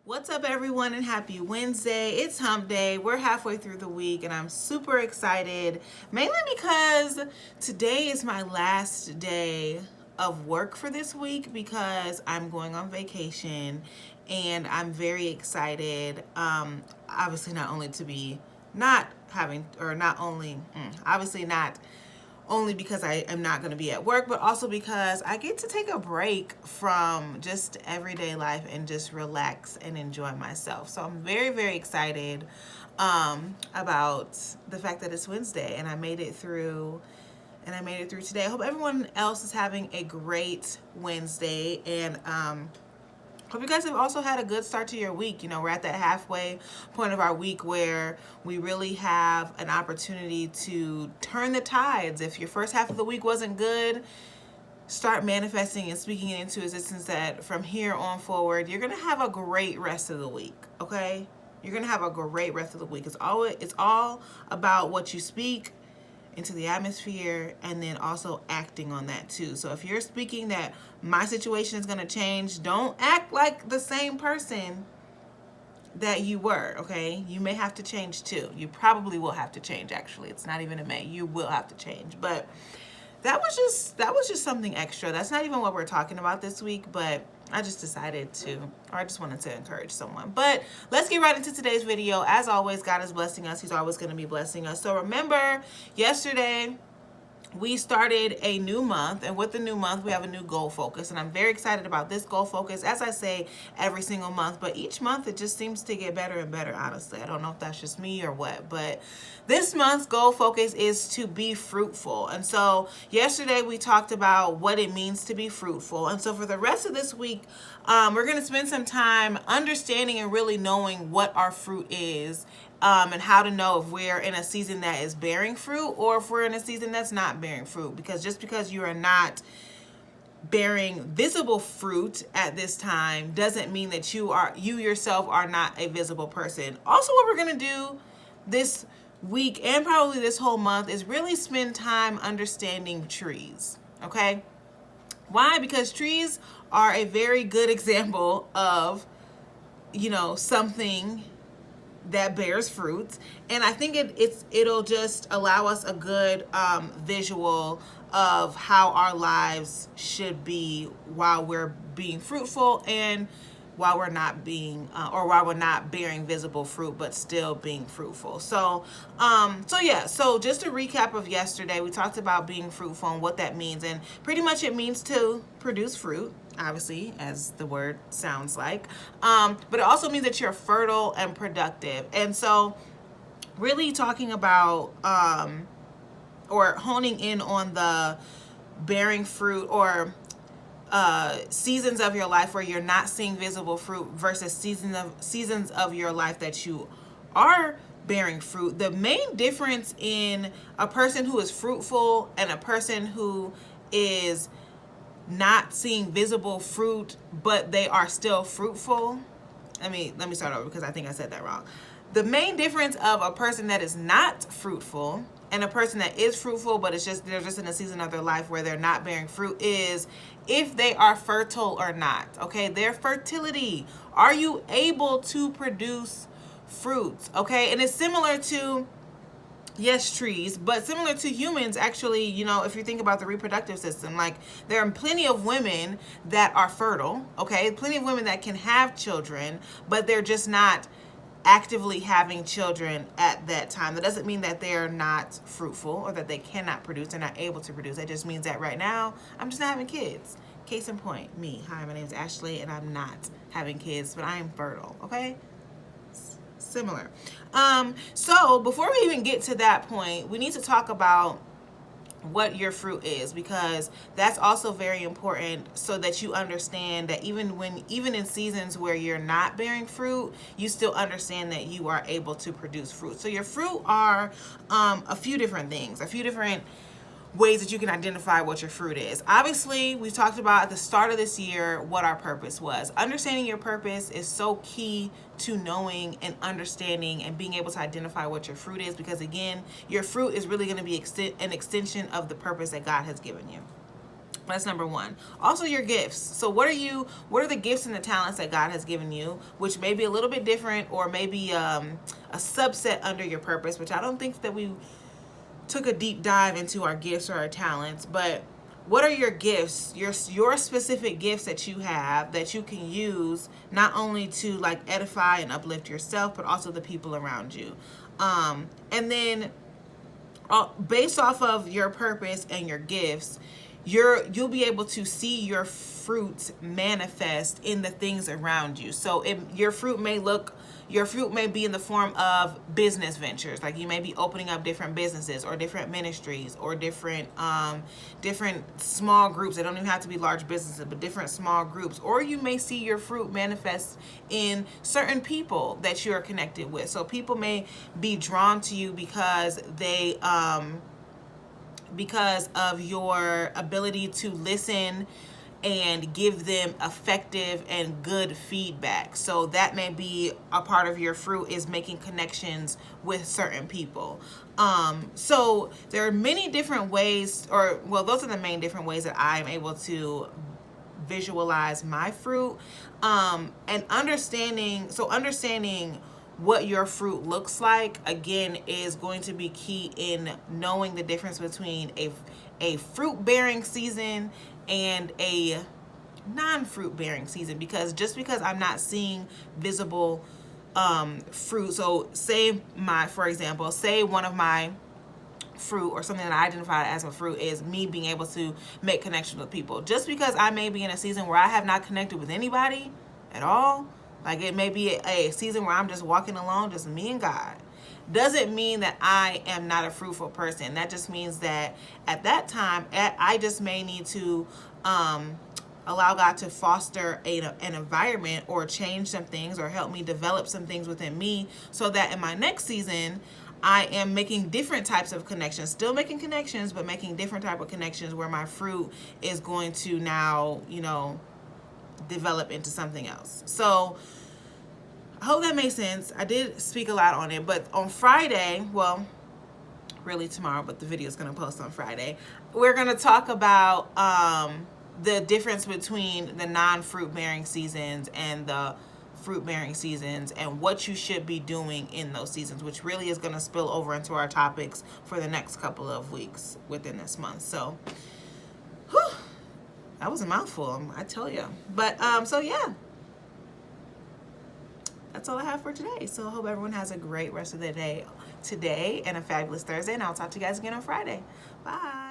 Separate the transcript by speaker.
Speaker 1: What's up, everyone, and happy Wednesday. It's hump day. We're halfway through the week, and I'm super excited, mainly because today is my last day of work for this week because I'm going on vacation, and I'm very excited. Obviously, not only to be not having, or not only, obviously not only because I am not going to be at work, but also because I get to take a break from just everyday life and just relax and enjoy myself. So I'm very, very excited about the fact that it's Wednesday and I made it through. And I made it through today. I hope everyone else is having a great Wednesday, and hope you guys have also had a good start to your week. You know, we're at that halfway point of our week where we really have an opportunity to turn the tides. If your first half of the week wasn't good, start manifesting and speaking it into existence that from here on forward, you're going to have a great rest of the week, okay? You're going to have a great rest of the week. It's all about what you speak into the atmosphere and then also acting on that too. So if you're speaking that my situation is going to change, don't act like the same person that you were, okay? You may have to change too. You probably will have to change, actually. It's not even a may. You will have to change. But that was just something extra. That's not even what we're talking about this week, but I just decided to, or I just wanted to encourage someone. But let's get right into today's video. As always, God is blessing us. He's always going to be blessing us. So remember, yesterday we started a new month, and with the new month we have a new goal focus, and I'm very excited about this goal focus, as I say every single month, but each month it just seems to get better and better. Honestly, I don't know if that's just me or what, but this month's goal focus is to be fruitful. And so yesterday we talked about what it means to be fruitful, and so for the rest of this week we're going to spend some time understanding and really knowing what our fruit is, and how to know if we're in a season that is bearing fruit or if we're in a season that's not bearing fruit. Because just because you are not bearing visible fruit at this time doesn't mean that you yourself are not a visible person. Also, what we're going to do this week and probably this whole month is really spend time understanding trees, okay? Why? Because trees are a very good example of, something that bears fruit, and I think it'll just allow us a good visual of how our lives should be while we're being fruitful and while we're not being or while we're not bearing visible fruit but still being fruitful. So just a recap of yesterday, we talked about being fruitful and what that means, and pretty much it means to produce fruit, obviously, as the word sounds like, but it also means that you're fertile and productive. And so really talking about or honing in on the bearing fruit, or seasons of your life where you're not seeing visible fruit versus seasons of your life that you are bearing fruit. The main difference in a person who is fruitful and a person who is not seeing visible fruit but they are still fruitful. Let me start over because I think I said that wrong. The main difference of a person that is not fruitful and a person that is fruitful but they're just in a season of their life where they're not bearing fruit is if they are fertile or not. Okay, their fertility. Are you able to produce fruits? Okay, and it's similar to, yes, trees, but similar to humans, actually. If you think about the reproductive system, like, there are plenty of women that are fertile, okay? Plenty of women that can have children, but they're just not actively having children at that time. That doesn't mean that they're not fruitful or that they cannot produce, they're not able to produce. It just means that right now, I'm just not having kids. Case in point, me. Hi, my name is Ashley, and I'm not having kids, but I am fertile, okay? Similar. So before we even get to that point, we need to talk about what your fruit is, because that's also very important, so that you understand that even in seasons where you're not bearing fruit, you still understand that you are able to produce fruit. So your fruit are a few different things, a few different ways that you can identify what your fruit is. Obviously, we talked about at the start of this year what our purpose was. Understanding your purpose is so key to knowing and understanding and being able to identify what your fruit is, because again, your fruit is really going to be an extension of the purpose that God has given you. That's number one. Also, your gifts. So what are the gifts and the talents that God has given you, which may be a little bit different, or maybe a subset under your purpose, which I don't think that we took a deep dive into our gifts or our talents. But what are your gifts, your specific gifts that you have that you can use not only to like edify and uplift yourself, but also the people around you. And then based off of your purpose and your gifts, you'll be able to see your fruit manifest in the things around you. So your fruit may be in the form of business ventures. Like you may be opening up different businesses or different ministries or different small groups. They don't even have to be large businesses, but different small groups. Or you may see your fruit manifest in certain people that you are connected with. So people may be drawn to you because of your ability to listen and give them effective and good feedback. So that may be a part of your fruit, is making connections with certain people. So there are many different ways, those are the main different ways that I'm able to visualize my fruit. And understanding what your fruit looks like, again, is going to be key in knowing the difference between a fruit bearing season and a non-fruit bearing season. Because just because I'm not seeing visible fruit, so say one of my fruit, or something that I identify as a fruit, is me being able to make connections with people. Just because I may be in a season where I have not connected with anybody at all, like it may be a season where I'm just walking along, just me and God, doesn't mean that I am not a fruitful person. That just means that at that time, I just may need to allow God to foster an environment, or change some things, or help me develop some things within me, so that in my next season, I am making different types of connections, still making connections, but making different type of connections where my fruit is going to now, develop into something else. So I hope that makes sense. I did speak a lot on it, but on Friday, well, really tomorrow, but the video is going to post on Friday, we're going to talk about the difference between the non-fruit bearing seasons and the fruit bearing seasons, and what you should be doing in those seasons, which really is going to spill over into our topics for the next couple of weeks within this month. So that was a mouthful, I tell you. But so yeah, that's all I have for today. So I hope everyone has a great rest of the day today, and a fabulous Thursday, and I'll talk to you guys again on Friday. Bye.